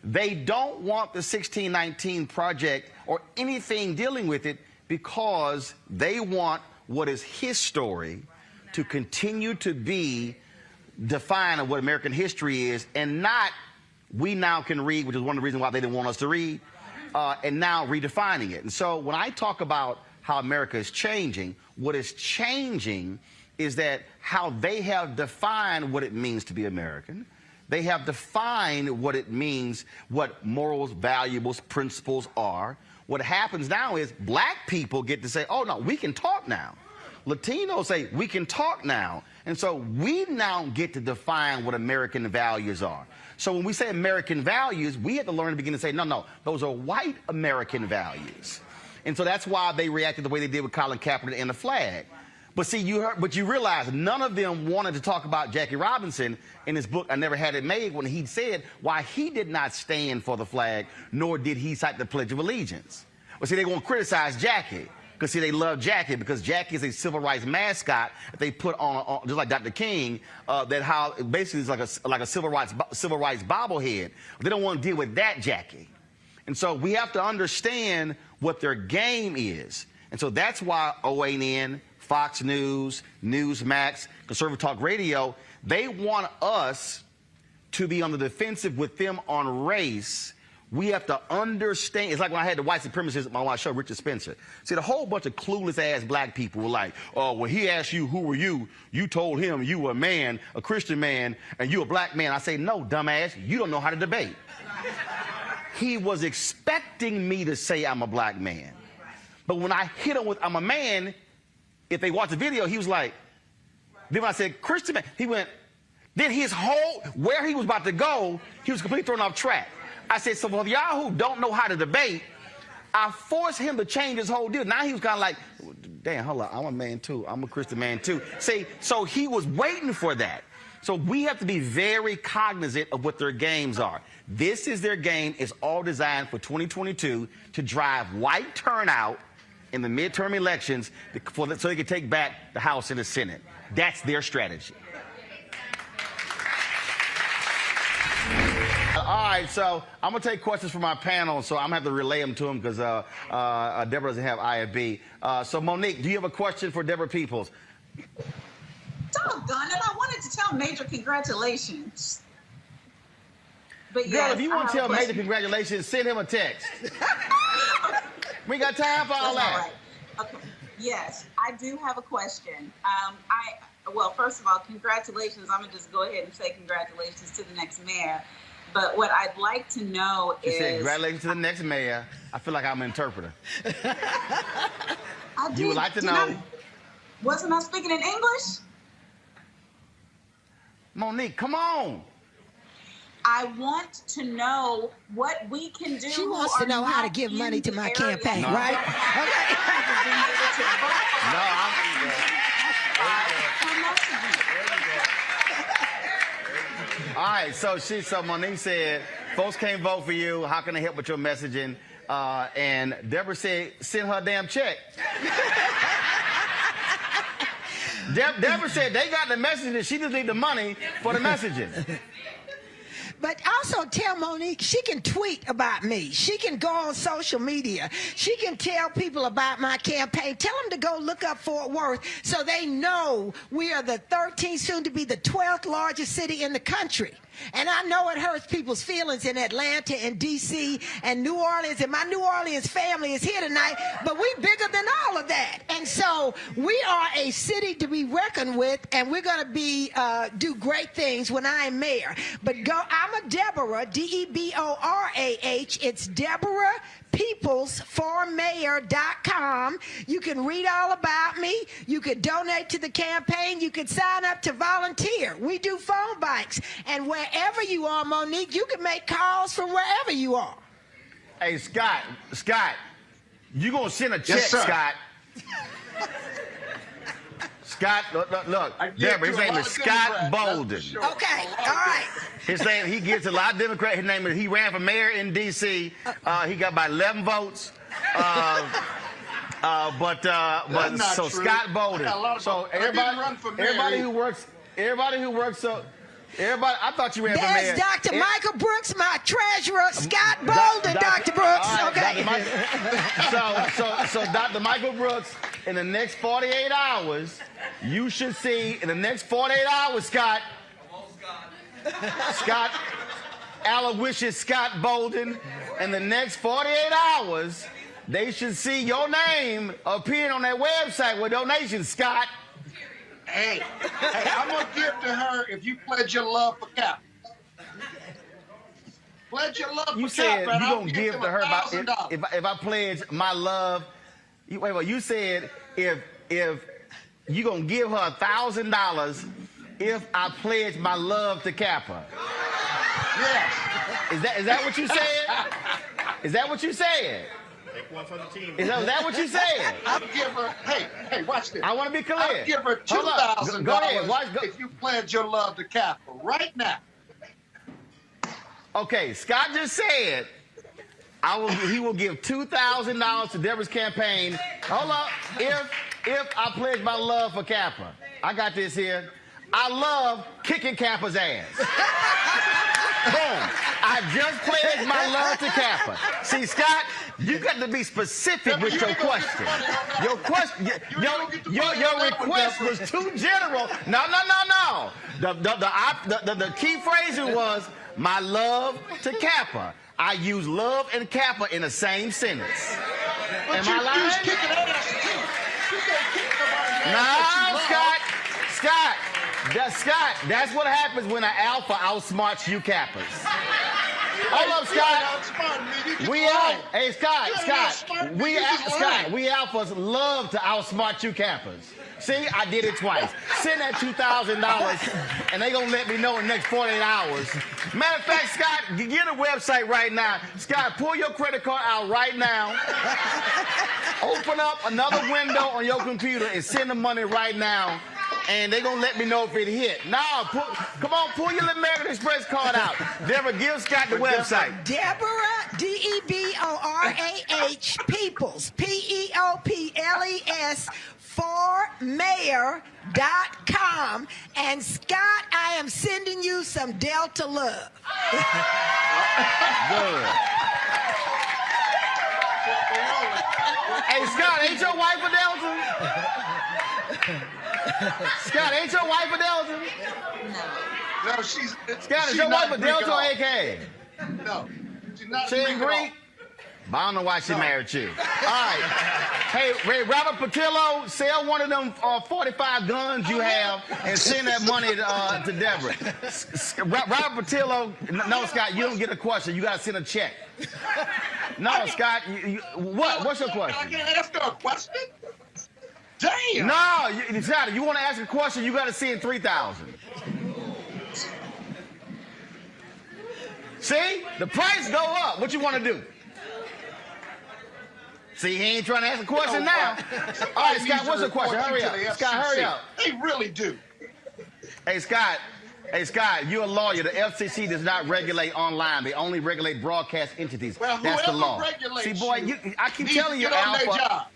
They don't want the 1619 project or anything dealing with it because they want what is his story to continue to be defined of what American history is, and not we now can read, which is one of the reasons why they didn't want us to read, and now redefining it. And so when I talk about how America is changing, what is changing is that how they have defined what it means to be American. They have defined what it means, what morals, values, principles are. What happens now is black people get to say, oh, no, we can talk now. Latinos say, we can talk now. And so we now get to define what American values are. So when we say American values, we have to learn to begin to say, no, no, those are white American values. And so that's why they reacted the way they did with Colin Kaepernick and the flag. But see, you realize none of them wanted to talk about Jackie Robinson in his book, I Never Had It Made, when he said why he did not stand for the flag, nor did he cite the Pledge of Allegiance. Well, see, they won't criticize Jackie, because see, they love Jackie, because Jackie is a civil rights mascot that they put on just like Dr. King, that how basically is like a civil rights bobblehead. They don't want to deal with that Jackie. And so we have to understand what their game is. And so that's why OAN, Fox News, Newsmax, Conservative Talk Radio, they want us to be on the defensive with them on race. We have to understand. It's like when I had the white supremacists on my show, Richard Spencer. See, the whole bunch of clueless-ass black people were like, oh, when he asked you, who were you? You told him you were a man, a Christian man, and you a black man. I say, no, dumbass, you don't know how to debate. He was expecting me to say I'm a black man. But when I hit him with I'm a man, if they watch the video, he was like, then when I said Christian man, he went, then his whole, where he was about to go, he was completely thrown off track. I said, so for y'all who don't know how to debate, I forced him to change his whole deal. Now he was kind of like, damn, hold on, I'm a man too. I'm a Christian man too. See, so he was waiting for that. So we have to be very cognizant of what their games are. This is their game. It's all designed for 2022 to drive white turnout in the midterm elections so they can take back the House and the Senate. That's their strategy. All right, so I'm going to take questions from my panel, so I'm going to have to relay them to them because Deborah doesn't have IFB. So, Monique, do you have a question for Deborah Peoples? Doggone it, I wanted to tell Major congratulations. But Girl, yes, if you want to tell Major congratulations, send him a text. We got time for all that. Right. Okay. Yes, I do have a question. Well, first of all, congratulations. I'm going to just go ahead and say congratulations to the next mayor. But what I'd like to know is... She said, congratulations to the next mayor. I feel like I'm an interpreter. You would like to know... Wasn't I speaking in English? Monique, come on. I want to know what we can do. She wants to know how to give money to my campaign, right? Okay. All right, so Monique said, folks can't vote for you. How can they help with your messaging? And Deborah said, send her a damn check. Deborah said they got the messaging. She just need the money for the messaging. But also tell Monique she can tweet about me. She can go on social media. She can tell people about my campaign. Tell them to go look up Fort Worth so they know we are the 13th, soon to be the 12th largest city in the country. And I know it hurts people's feelings in Atlanta and D.C. and New Orleans, and my New Orleans family is here tonight, but we're bigger than all of that. And so we are a city to be reckoned with, and we're going to be do great things when I am mayor. But I'm a Deborah, D-E-B-O-R-A-H. It's Deborah Peoples for mayor.com. You can read all about me. You can donate to the campaign. You can sign up to volunteer. We do phone banks. And wherever you are, Monique, you can make calls from wherever you are. Hey, Scott, you going to send a check, yes, Scott. Scott, look, Deborah, his name is Scott Bolden. Okay, all right. His name, he gets a lot of Democrats. His name is, he ran for mayor in D.C. He got about 11 votes. But not so true. Scott Bolden. I got a lot of- So I didn't run for mayor. everybody who works. I thought you ran for mayor. There's Dr. Michael Brooks, my treasurer, Scott Bolden, Dr. Brooks. All right, Okay. so Dr. Michael Brooks, in the next 48 hours, you should see, in the next 48 hours, Scott, Aloysius Scott Bolden, in the next 48 hours, they should see your name appearing on that website with donations, Scott. Hey, I'm going to give to her if you pledge your love for Cap. Pledge your love You for said Cap, you're I'll going to give him to her about $1,000. if I pledge my love. You said if you're going to give her $1,000 if I pledge my love to Kappa. Yes. Is that what you said? Is that what you said? Take one for the team. Is that what you said? I'll give her, hey, watch this. I want to be clear. I'll give her Hold up. $2,000 Go ahead. if you pledge your love to Kappa right now. Okay, Scott just said he will give $2,000 to Deborah's campaign. Hold up. If I pledge my love for Kappa. I got this here. I love kicking Kappa's ass. Boom. I just pledged my love to Kappa. See, Scott, you got to be specific with your question. Your question, your request was too general. No. The key phrasing was my love to Kappa. I use love and Kappa in the same sentence. Am I lying? Kicking ass too. You can't kick somebody ass. No, Scott, that's what happens when an alpha outsmarts you Kappas. Hold up, Scott. We alphas love to outsmart you Kappas. See, I did it twice. Send that $2,000, and they gonna let me know in the next 48 hours. Matter of fact, Scott, get a website right now. Scott, pull your credit card out right now. Open up another window on your computer and send the money right now. And they're going to let me know if it hit. Now, come on, pull your American Express card out. Deborah, give Scott the website. Deborah, Deborah Peoples, Peoples, formayor.com. And Scott, I am sending you some Delta love. Good. Hey, Scott, ain't your wife a Delta? Scott, ain't your wife a Delta? No, she's. Scott, is your wife a Delta or AK? No, she's not. She ain't Greek? But I don't know why she married you. All right. Hey, Robert Patillo, sell one of them 45 guns you have and send that money to Deborah. Robert Patillo, no, Scott, you don't get a question. You got to send a check. No, Scott, what? What's your question? I can't ask her a question. Damn. No, Scott, you want to ask a question, you got to send 3,000. See? The price go up. What you want to do? See, he ain't trying to ask a question now. All right, Scott, what's your question? Hurry up. Scott, hurry up. They really do. Hey, Scott, you're a lawyer. The FCC does not regulate online. They only regulate broadcast entities. Well, that's the law. Regulates See, boy, I keep telling you, get on Alpha. their job.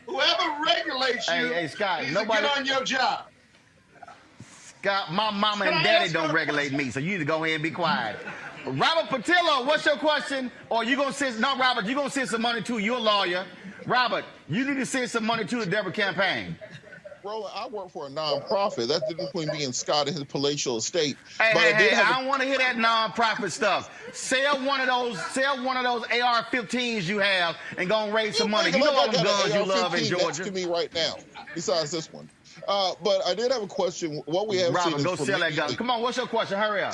Whoever regulates you hey, Scott, needs nobody to get on your job. Scott, my mama and daddy don't regulate me, so you need to go ahead and be quiet. Robert Patillo, what's your question? Or you gonna send? No, Robert, you gonna send some money to? You're a lawyer. Robert, you need to send some money to the Deborah campaign. Roland, I work for a nonprofit. That's the difference between me and Scott and his palatial estate. Hey, I don't want to hear that nonprofit stuff. Sell one of those AR-15s you have and go and raise some money. You know all the guns you love in Georgia. Next to me right now, besides this one. But I did have a question. What we have Robert, seen go is sell that gun. Come on, what's your question? Hurry up.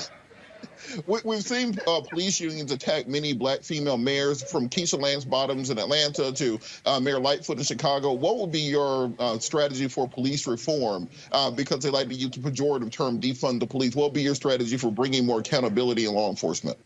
We've seen police unions attack many black female mayors, from Keisha Lance Bottoms in Atlanta to Mayor Lightfoot in Chicago. What would be your strategy for police reform? Because they like to use the pejorative term defund the police. What would be your strategy for bringing more accountability in law enforcement?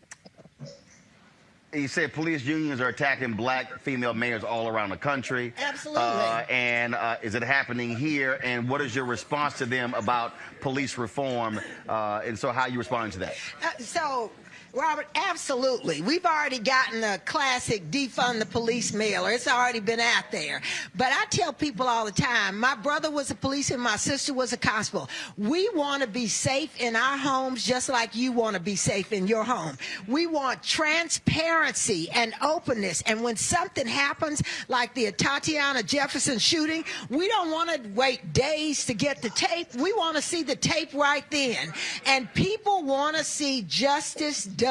You said police unions are attacking black female mayors all around the country. Absolutely. And is it happening here? And what is your response to them about police reform? And so how are you responding to that? So Robert, absolutely. We've already gotten the classic defund the police mailer. It's already been out there. But I tell people all the time, my brother was a policeman, my sister was a constable. We want to be safe in our homes just like you want to be safe in your home. We want transparency and openness. And when something happens, like the Tatiana Jefferson shooting, we don't want to wait days to get the tape. We want to see the tape right then. And people want to see justice done.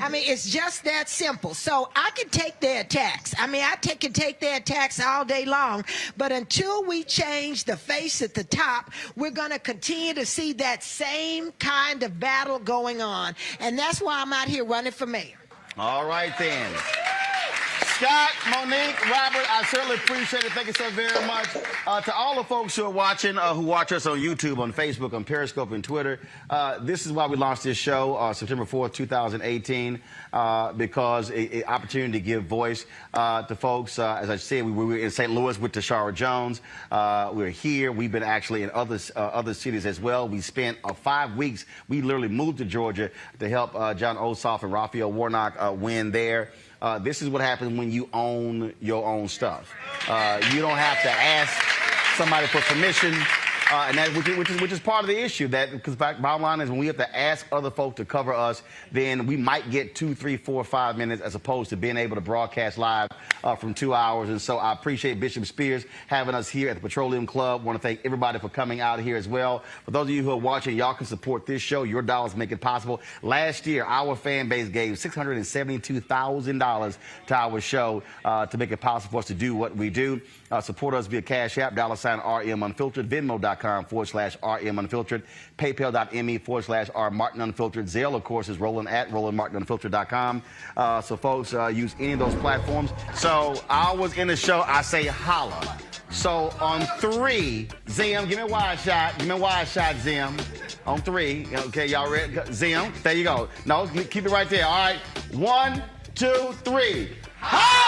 I mean, it's just that simple. So I can take their attacks. I mean, can take their attacks all day long. But until we change the face at the top, we're going to continue to see that same kind of battle going on. And that's why I'm out here running for mayor. All right, then. Scott, Monique, Robert, I certainly appreciate it. Thank you so very much. To all the folks who are watching, who watch us on YouTube, on Facebook, on Periscope, and Twitter, this is why we launched this show September 4th, 2018, because an opportunity to give voice to folks. As I said, we were in St. Louis with Tashara Jones. We're here. We've been actually in other cities as well. We spent 5 weeks. We literally moved to Georgia to help John Ossoff and Raphael Warnock win there. This is what happens when you own your own stuff. You don't have to ask somebody for permission, and that which is part of the issue. That because bottom line is when we have to ask other folk to cover us, then we might get 2, 3, 4, 5 minutes as opposed to being able to broadcast live from 2 hours. And so I appreciate Bishop Spears having us here at the Petroleum Club. Want to thank everybody for coming out here as well. For those of you who are watching, y'all can support this show. Your dollars make it possible. Last year, our fan base gave $672,000 to our show to make it possible for us to do what we do. Support us via Cash App, $RM Unfiltered, Venmo.com/RM Unfiltered, PayPal.me/R Martin Unfiltered. Zelle, of course, is Roland at RolandMartinUnfiltered.com. So folks use any of those platforms. So I was in the show, I say holla. So on 3, Zim, give me a wide shot. Give me a wide shot, Zim. On 3. Okay, y'all ready? Zim, there you go. No, keep it right there. All right. 1, 2, 3. Holla!